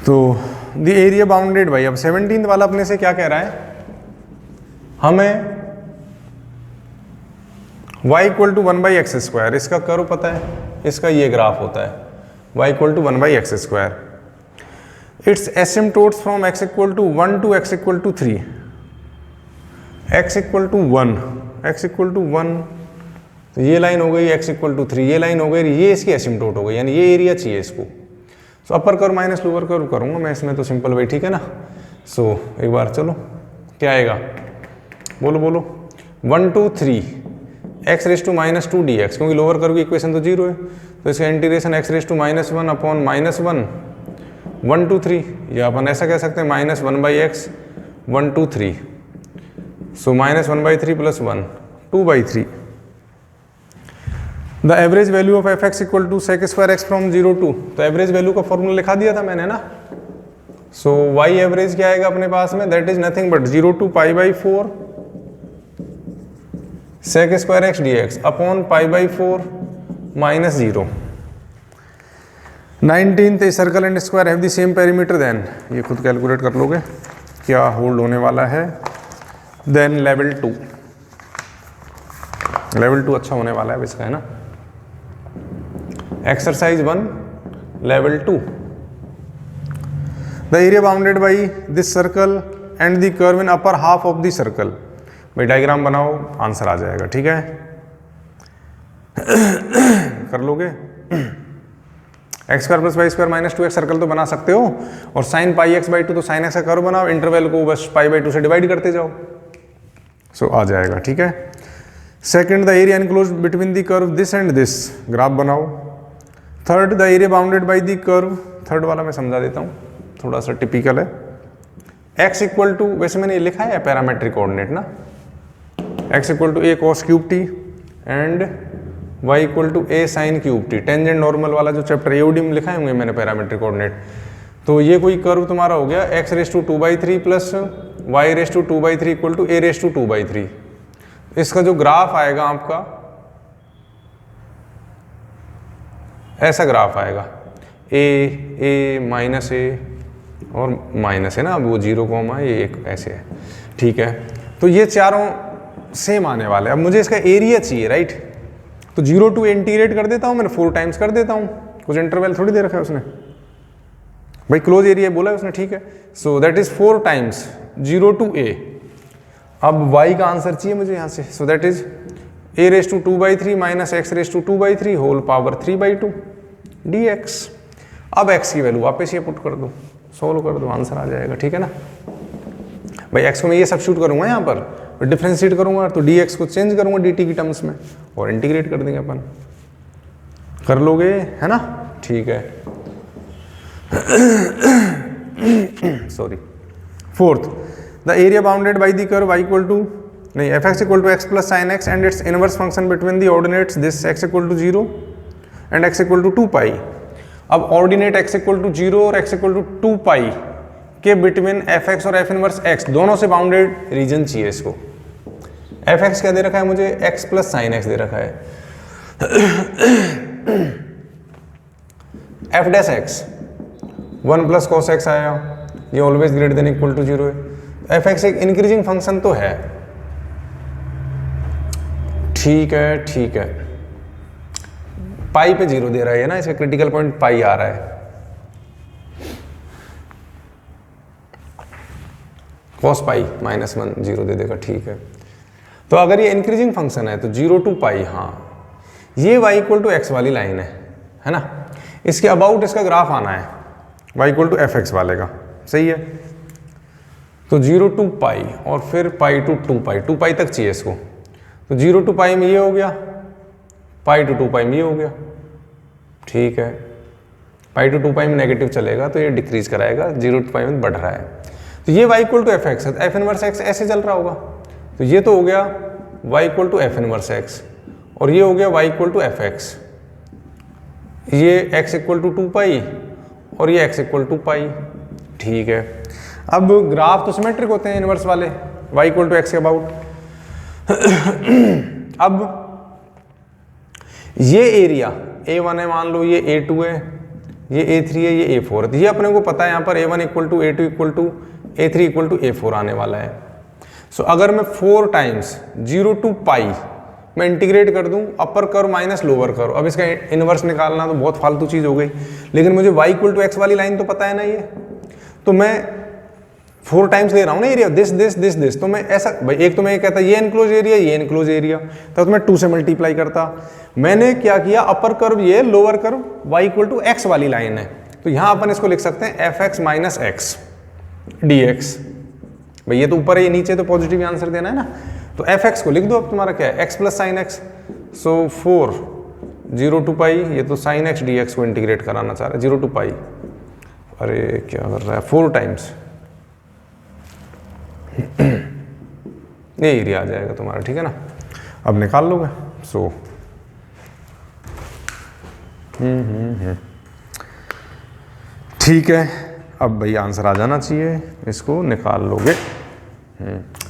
Speaker 1: तो द एरिया बाउंडेड बाई, अब 17 वाला अपने से क्या कह रहा है, हमें y = 1/x², इसका कर्व पता है, इसका ये ग्राफ होता है y = 1/x², it's asymptotes from x = 1 to x = 3, x = 1, x = 1, तो ये लाइन हो गई x = 3, ये लाइन हो गई, ये इसकी एसिम्प्टोट हो गई, यानी ये एरिया चाहिए इसको। So upper curve minus lower curve करूंगा मैं इसमें, तो सिंपल भाई, ठीक है ना। सो एक बार चलो क्या आएगा, बोलो बोलो, 1 2 3 x⁻² dx, क्योंकि लोअर कर्व की इक्वेशन तो 0 है, तो इसका इंटीग्रेशन x⁻1 अपॉन -1 1 2 3, या अपन ऐसा कह सकते हैं -1/x 1 2 3, सो -1/3 + 1 2/3। The average value of f x equal to sec² from 0 to, तो एवरेज वैल्यू का फॉर्मूला लिखा दिया था मैंने ना। सो वाई एवरेज क्या आएगा अपने पास में, that is nothing but 0 to π/4 sec² dx upon π/4 -0। 19th circle and square have the same perimeter, then ये खुद कैलकुलेट कर लोगे क्या होल्ड होने वाला है। देन लेवल 2, लेवल 2 अच्छा होने वाला है इसका, है ना। Exercise 1 level 2, the area bounded by this circle and the curve in upper half of the circle. भाई डायग्राम बनाओ, आंसर आ जाएगा, ठीक है। कर लोगे, x² + y² - 2x सर्कल तो बना सकते हो, और sin πx/2 तो sin x का कर्व बनाओ, इंटरवल को बस π/2 से डिवाइड करते जाओ, सो आ जाएगा, ठीक है। Second the area enclosed between the curve this and this, graph बनाओ। Third the area bounded by the curve, third वाला मैं समझा देता हूँ, थोड़ा सा टिपिकल है। x = वैसे मैंने ये लिखा है पैरामेट्रिक कोऑर्डिनेट ना, x = a cos³ t and y = a sin³ t, tangent normal वाला जो चैप्टर एओडी में लिखा होंगे मैंने पैरामेट्रिक कोऑर्डिनेट। तो ये कोई कर्व तुम्हारा हो गया x⁻² प्लस y⁻² = a⁻²/3। इसका जो ग्राफ आएगा आपका ऐसा ग्राफ आएगा, a माइनस a और माइनस है ना, अब वो 0, ये एक ऐसे है, ठीक है। तो ये चारों सेम आने वाले हैं। अब मुझे इसका एरिया चाहिए, राइट, तो 0 to a इंटीग्रेट कर देता हूँ मैंने, 4 टाइम्स कर देता हूँ, कुछ इंटरवल थोड़ी दे रखा है उसने, भाई क्लोज एरिया बोला है उसने, ठीक है। So that is 4 times 0 to a। अब y का आंसर चाहिए मुझे यहाँ से, so that is a⁻² minus x⁻² whole power 3/2 dx। अब x की वैल्यू वापस ये पुट कर दो, सोल्व कर दो, आंसर आ जाएगा, ठीक है ना। भाई x को मैं ये सब्स्टिट्यूट करूंगा यहाँ पर, डिफ्रेंशिएट करूंगा तो dx को चेंज करूंगा dt की टर्म्स में और इंटीग्रेट कर देंगे अपन, कर लोगे, है ना, ठीक है। Sorry. Fourth the area bounded by the curve y = नहीं, f x equal to x plus sine x and its inverse function between the ordinates this x equal to 0 and x equal to 2 pi. अब ordinate x equal to 0 और x equal to 2 पाई के between F x और F inverse x दोनों से bounded reason चाहिए इसको। F x क्या दे रखा है मुझे, एक्स प्लस साइन एक्स दे रखा है। F dash x 1 plus cos x आया, ये always greater than equal to 0 है। एफ एक्स एक इंक्रीजिंग फंक्शन तो है, ठीक है, पाई पे 0 दे रहा है ना, इसका क्रिटिकल पॉइंट पाई आ रहा है। कॉस पाई -1 0 दे देगा, ठीक है। तो अगर ये इंक्रीजिंग फंक्शन है तो 0 टू पाई, हाँ ये y इक्वल टू एक्स वाली लाइन है ना, इसके अबाउट इसका ग्राफ आना है y equal to F x वाले का, सही है। तो 0 टू पाई और फिर पाई टू 2 पाई तक चाहिए इसको। तो 0 टू पाई में ये हो गया, पाई टू 2 पाई में ये हो गया, ठीक है। पाई टू 2 पाई में नेगेटिव चलेगा तो ये डिक्रीज कराएगा, 0 टू पाई में बढ़ रहा है। तो ये y equal to F x है, एफ इनवर्स एक्स ऐसे चल रहा होगा। तो ये तो हो गया y equal to f inverse x और ये हो गया y equal to F x, ये x इक्वल टू 2 पाई और ये x इक्वल टू पाई, ठीक है। अब ग्राफ तो सिमेट्रिक होते हैं इनवर्स वाले, y इक्वल टू एक्स के अबाउट। अब ये एरिया A1 है, मान लो ये A2 है, ये A3 है, ये A4 है। ये अपने को पता है यहाँ पर A1 equal to A2 equal to A3 equal to A4 आने वाला है। सो अगर मैं 4 टाइम्स 0 टू पाई मैं इंटीग्रेट कर दूं अपर कर्व माइनस लोअर कर्व, अब इसका इनवर्स निकालना तो बहुत फालतू चीज़ हो गई, लेकिन मुझे y इक्वल टू एक्स वाली लाइन तो पता है ना, ये तो मैं 4 टाइम्स ले रहा हूँ ना एरिया, दिस। तो मैं ऐसा भाई, एक तो मैं ये कहता ये इनक्लोज एरिया, ये इनक्लोज एरिया, तब तो मैं 2 से मल्टीप्लाई करता। मैंने क्या किया, अपर कर्व ये, lower curve y equal to x वाली लाइन है, तो यहाँ अपन इसको लिख सकते हैं f x minus x D x. भाई ये तो ऊपर है, ये नीचे, तो पॉजिटिव आंसर देना है ना। तो एफ एक्स को लिख दो, अब तुम्हारा क्या है, x plus sine x. So 4 0 to pi, ये तो साइन एक्स डी एक्स को इंटीग्रेट कराना चाह रहा है 0 टू पाई। अरे क्या कर रहा है, 4 टाइम्स ये एरिया आ जाएगा तुम्हारा, ठीक है ना। अब निकाल लोगे। सो ठीक है, अब भाई आंसर आ जाना चाहिए, इसको निकाल लोगे।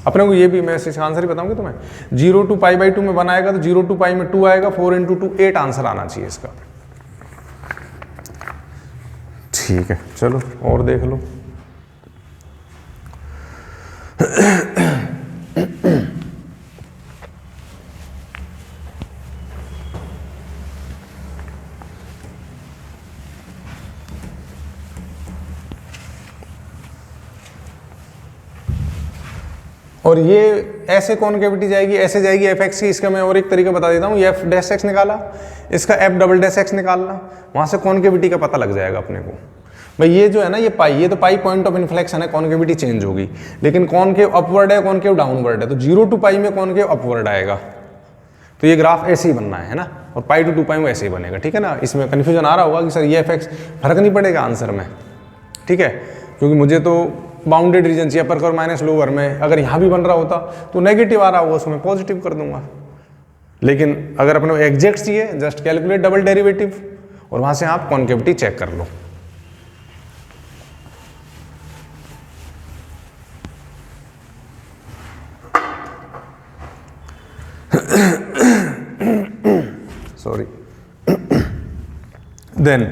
Speaker 1: अपने को ये भी मैं इसका आंसर ही बताऊंगी तुम्हें, 0 टू पाई बाई 2 में 1 आएगा, तो 0 टू पाई में 2 आएगा, 4 इंटू 2 8 आंसर आना चाहिए इसका, ठीक है। चलो और देख लो। और ये ऐसे कॉनकेविटी जाएगी, ऐसे जाएगी एफ एक्स की। इसका मैं और एक तरीका बता देता हूँ, ये एफ डैश एक्स निकाला, इसका एफ डबल डैश एक्स निकालना, वहाँ से कॉनकेविटी का पता लग जाएगा अपने को। भाई ये जो है ना, ये पाई, ये तो पाई पॉइंट ऑफ इन्फ्लेक्शन है, कॉनकेविटी चेंज होगी, लेकिन कॉनकेव अपवर्ड है, कॉनकेव डाउनवर्ड है, तो 0 टू पाई में कॉनकेव अपवर्ड आएगा, तो ये ग्राफ ऐसे ही बनना है ना, और पाई टू 2 पाई में ऐसे ही बनेगा, ठीक है ना। इसमें कन्फ्यूजन आ रहा होगा कि सर ये एफ एक्स फर्क नहीं पड़ेगा आंसर में, ठीक है, क्योंकि मुझे तो बाउंडेड रीजन चाहिए, अपर कर्व माइनस लोअर में, अगर यहाँ भी बन रहा होता तो नेगेटिव आ रहा होगा, उसमें पॉजिटिव कर दूंगा। लेकिन अगर अपने को एग्जैक्ट चाहिए, जस्ट कैलकुलेट डबल डेरिवेटिव और वहाँ से आप कॉनकेविटी चेक कर लो। Sorry. Then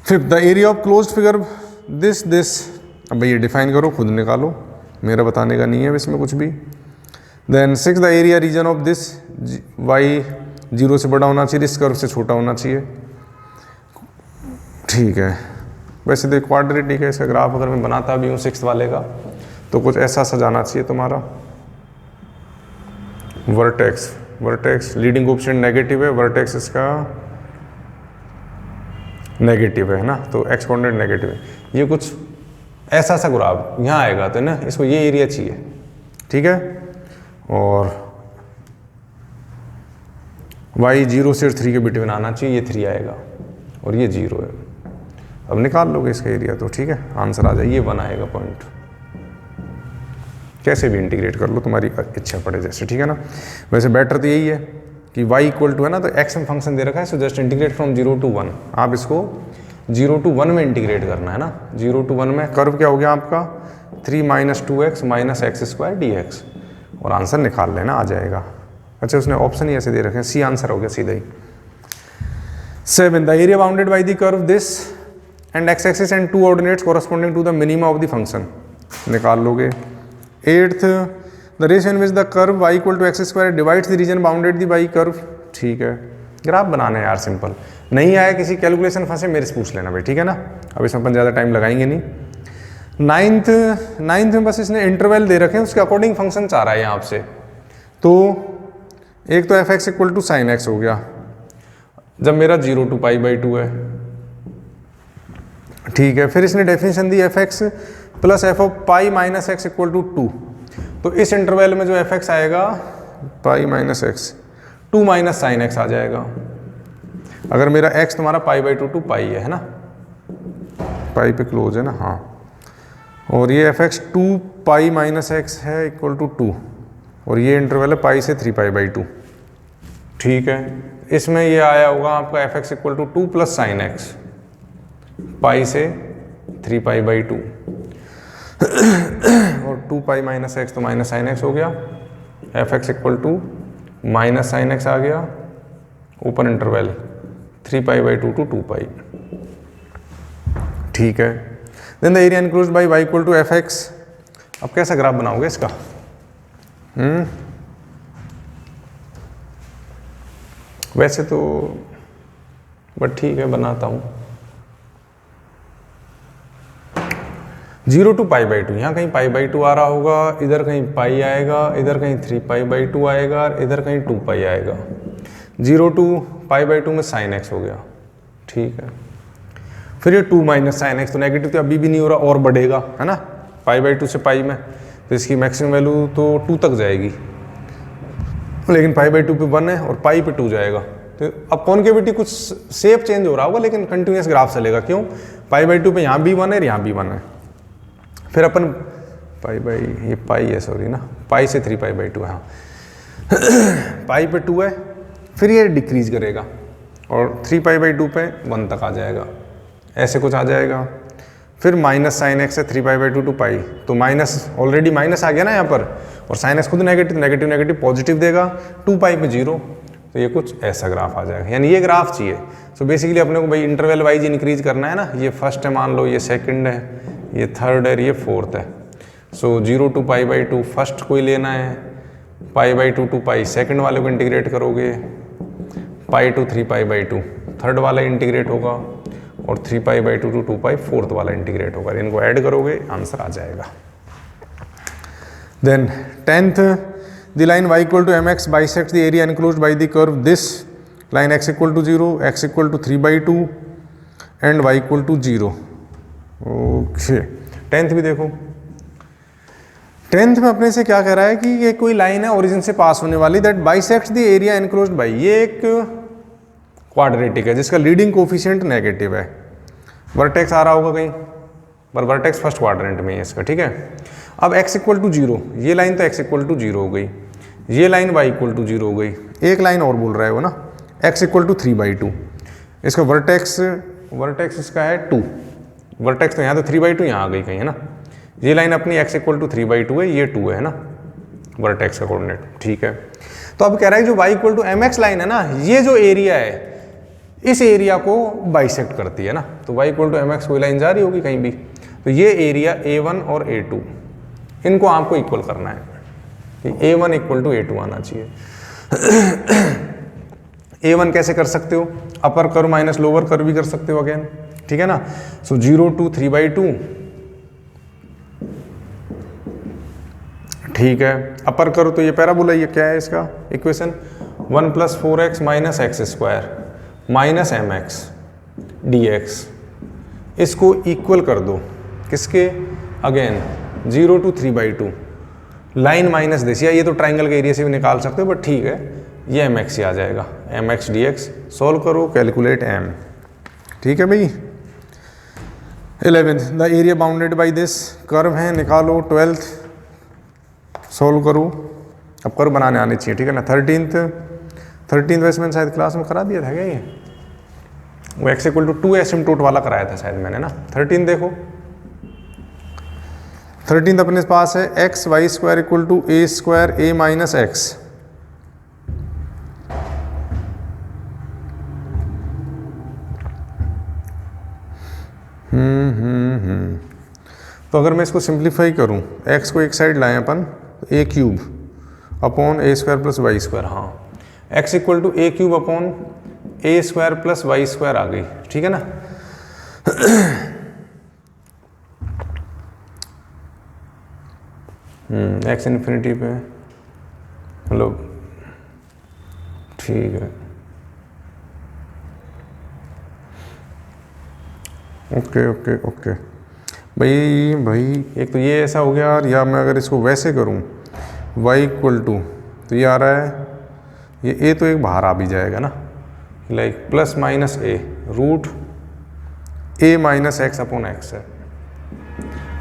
Speaker 1: fifth, the area of closed figure this. अब ये डिफाइन करो, खुद निकालो, मेरा बताने का नहीं है इसमें कुछ भी। Then 6, the area region of this, y 0 से बड़ा होना चाहिए, इस कर्व से छोटा होना चाहिए, ठीक है। वैसे तो क्वाड्रेटिक है, इसका ग्राफ अगर मैं बनाता भी हूँ 6th वाले का, तो कुछ ऐसा सजाना चाहिए तुम्हारा। वर्टेक्स लीडिंग कोएफिशिएंट नेगेटिव है, वर्टेक्स इसका नेगेटिव है ना, तो एक्स कोऑर्डिनेट नेगेटिव है। ये कुछ ऐसा सा ग्राफ यहाँ आएगा, तो ना इसको ये एरिया चाहिए, ठीक है। और y 0 से 3 के बिटवीन आना चाहिए, ये 3 आएगा और ये 0 है। अब निकाल लोगे इसका एरिया, तो ठीक है आंसर आ जाए, ये 1 आएगा पॉइंट, कैसे भी इंटीग्रेट कर लो, तुम्हारी इच्छा पड़े जैसे, ठीक है ना। वैसे बेटर तो यही है कि y इक्वल टू है ना, तो x में फंक्शन दे रखा है, so just integrate from 0 to 1। आप इसको 0 to 1 में इंटीग्रेट करना है ना। 0 to 1 में कर्व क्या हो गया आपका 3 - 2x - x² dx, और आंसर निकाल लेना, आ जाएगा। अच्छा उसने ऑप्शन ही ऐसे दे रखे हैं, सी आंसर हो गया सीधा ही। 7 the area bounded by the curve this and x axis and 2 ordinates corresponding to the minima of the function, निकाल लोगे। 8th the ratio in which the curve y equal to x² divides the region bounded by curve, ठीक है। Graph बनाना है यार, simple. नहीं आया किसी calculation फंसे मेरे से पूछ लेना भाई, ठीक है ना। अब इसमें अपन ज़्यादा टाइम लगाएंगे नहीं। 9th में बस इसने इंटरवल दे रखे हैं, उसके अकॉर्डिंग फंक्शन चाह रहा है यहाँ आपसे। तो एक तो f(x) equal to sin x हो गया, जब मेरा 0 to π/2 है, ठीक है। फिर इसने डेफिनेशन दी f(x) प्लस f ऑफ π - x इक्वल टू 2। तो इस इंटरवल में जो f(x) आएगा π - x 2 - sin x आ जाएगा। अगर मेरा x तुम्हारा π/2 to π है ना, π पे क्लोज है ना, हाँ। और ये f(x) 2π - x है इक्वल टू 2, और ये इंटरवल है π से 3π/2, ठीक है। इसमें ये आया होगा आपका f(x) equal to 2 plus sin x, π से 3π/2 और 2π - x तो माइनस sin x हो गया। f(x) equal to minus sin x आ गया, ओपन इंटरवल 3π/2 to 2π, ठीक है। Then the area enclosed by y equal to f(x). अब कैसा ग्राफ बनाओगे इसका? वैसे तो बट ठीक है, बनाता हूँ। 0 to π/2, यहाँ कहीं π/2 आ रहा होगा, इधर कहीं π आएगा, इधर कहीं 3π/2 आएगा, इधर कहीं 2π आएगा। 0 to π/2 में sin x हो गया, ठीक है। फिर ये 2 - sin x, तो नेगेटिव तो अभी भी नहीं हो रहा, और बढ़ेगा, है ना, π/2 से π में, तो इसकी मैक्सिमम वैल्यू तो 2 तक जाएगी, लेकिन π/2 पे 1 है और π पे 2 जाएगा। तो अब कॉन्केविटी कुछ शेप चेंज हो रहा होगा, लेकिन कंटिन्यूस ग्राफ चलेगा। क्यों? π/2 पे यहाँ भी 1 है, यहाँ भी 1 है। फिर अपन ये पाई है, सॉरी ना, पाई से 3π/2 है, हाँ। पाई पे 2 है, फिर ये डिक्रीज करेगा और 3π/2 पे 1 तक आ जाएगा, ऐसे कुछ आ जाएगा। फिर माइनस sin x है 3π/2 to π, तो माइनस ऑलरेडी माइनस आ गया ना यहाँ पर, और sin x खुद नेगेटिव, नेगेटिव पॉजिटिव देगा, 2π पे 0, तो ये कुछ ऐसा ग्राफ आ जाएगा, यानी ये ग्राफ चाहिए। सो बेसिकली अपने को भाई इंटरवल वाइज इंक्रीज करना है ना। ये फर्स्ट है मान लो, ये सेकंड है, ये थर्ड है, ये फोर्थ है। सो 0 to π/2 फर्स्ट कोई लेना है, π/2 to π सेकंड वाले को इंटीग्रेट करोगे, π to 3π/2 थर्ड वाला इंटीग्रेट होगा, और 3π/2 to 2π फोर्थ वाला इंटीग्रेट होगा। इनको ऐड करोगे आंसर आ जाएगा। Then 10th the line y equal to mx bisects the area enclosed by the curve this line x equal to 0, x equal to 3/2 and y equal to 0। Okay, 10th भी देखो। 10th में अपने से क्या कह रहा है कि ये कोई लाइन है ओरिजिन से पास होने वाली, that bisects the area enclosed bye, ये एक क्वाड्रेटिक है जिसका लीडिंग कोफिशिएंट नेगेटिव है। वर्टेक्स आ रहा होगा कहीं पर, वर्टेक्स फर्स्ट क्वाड्रेंट में है इसका, ठीक है। अब x इक्वल टू 0, ये लाइन तो x इक्वल टू 0 हो गई, ये लाइन y इक्वल टू 0 हो गई। एक लाइन और बोल रहा है वो ना, x इक्वल टू 3/2, इसका वर्टेक्स इसका है 2, वर्टेक्स तो यहाँ तो 3/2 यहाँ आ गई कहीं, है ना। ये लाइन अपनी x इक्वल टू 3/2 है, ये 2 है ना वर्टेक्स का कोऑर्डिनेट, ठीक है। तो अब कह रहा है जो y equal to mx line है ना, ये जो एरिया है इस एरिया को बाइसेक्ट करती है ना, तो y इक्वल टू mx कोई लाइन जा रही होगी कहीं भी, तो ये एरिया a1 और a2 इनको आपको इक्वल करना है कि a1 इक्वल टू a2 आना चाहिए। a1 कैसे कर सकते हो? अपर कर्व माइनस लोअर कर्व भी कर सकते हो अगेन, ठीक है ना। सो 0 to 3/2, ठीक है। अपर कर्व तो ये पैराबोला, ये क्या है इसका equation, 1 + 4x - x² minus mx dx, इसको इक्वल कर दो किसके, again 0 to 3/2, line minus this, या ये तो ट्राइंगल के एरिया से भी निकाल सकते हो बट ठीक है, ये mx ही आ जाएगा, mx dx। सॉल्व करो, कैलकुलेट m, ठीक है भाई। 11th the area bounded by this curve है, निकालो। 12th सोल्व करूँ, अब करो, बनाने आनी चाहिए, ठीक है ना। 13th वैसे मैंने शायद क्लास में करा दिया था क्या ये, वो x इक्वल टू 2 एसिम्प्टोट वाला कराया था शायद मैंने ना। 13 देखो, 13 अपने पास है x y square equal to a square a minus x. तो अगर मैं इसको सिंप्लीफाई करूं, x को एक साइड लाएं अपन, a cube upon a square plus y square, हाँ x equal to a cube upon a square plus y square आ गई, ठीक है ना। x इन्फिनिटी पे मतलब ठीक है, ओके ओके ओके भाई एक तो ये ऐसा हो गया यार, या मैं अगर इसको वैसे करूं y इक्वल टू, तो ये आ रहा है, ये a तो एक बाहर आ भी जाएगा ना, like plus minus a root a minus x upon x है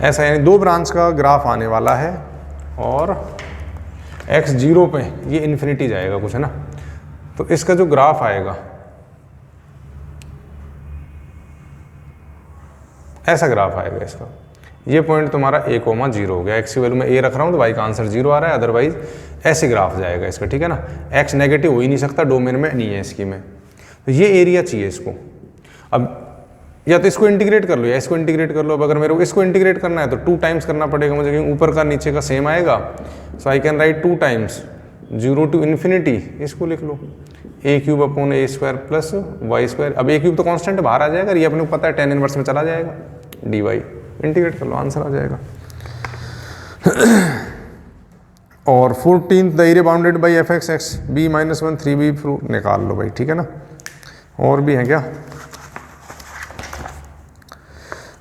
Speaker 1: ऐसा, यानी दो ब्रांच का ग्राफ आने वाला है और x 0 पे ये इन्फिनिटी जाएगा कुछ, है ना। तो इसका जो ग्राफ आएगा ऐसा ग्राफ आएगा इसका, ये पॉइंट तुम्हारा a, 0 हो गया, x की वैल्यू में a रख रहा हूँ तो y का आंसर 0 आ रहा है, अदरवाइज ऐसे ग्राफ जाएगा इसका, ठीक है ना। x नेगेटिव हो ही नहीं सकता, डोमेन में नहीं है इसकी में, तो ये एरिया चाहिए इसको। अब या तो इसको इंटीग्रेट कर लो या इसको इंटीग्रेट कर लो। अब अगर मेरे को इसको इंटीग्रेट करना है तो 2 टाइम्स करना पड़ेगा मुझे, क्योंकि ऊपर का नीचे का सेम आएगा। So I can write 2 times 0 to infinity, इसको लिख लो a cube upon a square plus y square. अब ए क्यूब तो कांस्टेंट बाहर आ जाएगा, ये अपने को पता है tan इनवर्स में चला जाएगा, डी वाई इंटीग्रेट कर लो, आंसर आ जाएगा। और 14th the area bounded by f x x b minus 1 3b proof निकाल लो भाई, ठीक है ना। और भी है क्या,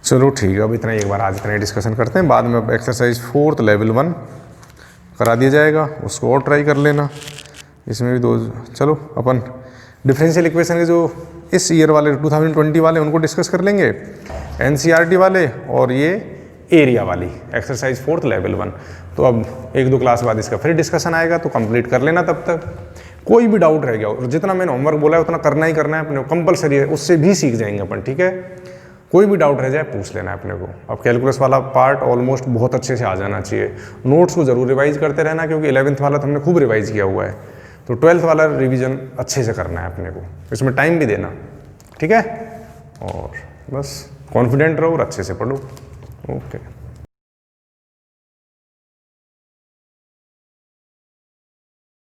Speaker 1: चलो ठीक है, अब इतना एक बार आज इतना ही डिस्कशन करते हैं, बाद में अब एक्सरसाइज 4th लेवल 1 करा दिया जाएगा, उसको और ट्राई कर लेना। इसमें भी 2, चलो अपन डिफरेंशियल इक्वेशन के जो इस ईयर वाले 2020 वाले उनको डिस्कस कर लेंगे, एनसीईआरटी वाले और ये एरिया वाली एक्सरसाइज 4th लेवल 1। तो अब 1-2 क्लास बाद इसका फिर डिस्कशन आएगा, तो कंप्लीट कर लेना तब तक। कोई भी डाउट रह गया और जितना मैंने होमवर्क बोला है उतना करना ही करना है अपने को, कंपलसरी है, उससे भी सीख जाएंगे अपन, ठीक है। कोई भी डाउट रह जाए पूछ लेना है अपने को। अब कैलकुलस वाला पार्ट ऑलमोस्ट बहुत अच्छे से आ जाना चाहिए। नोट्स को जरूर रिवाइज करते रहना, क्योंकि 11th वाला तो हमने खूब रिवाइज किया हुआ है, तो 12th वाला रिवीजन अच्छे से करना है अपने को, इसमें टाइम भी देना, ठीक है। और बस कॉन्फिडेंट रहो और अच्छे से पढ़ो, ओके।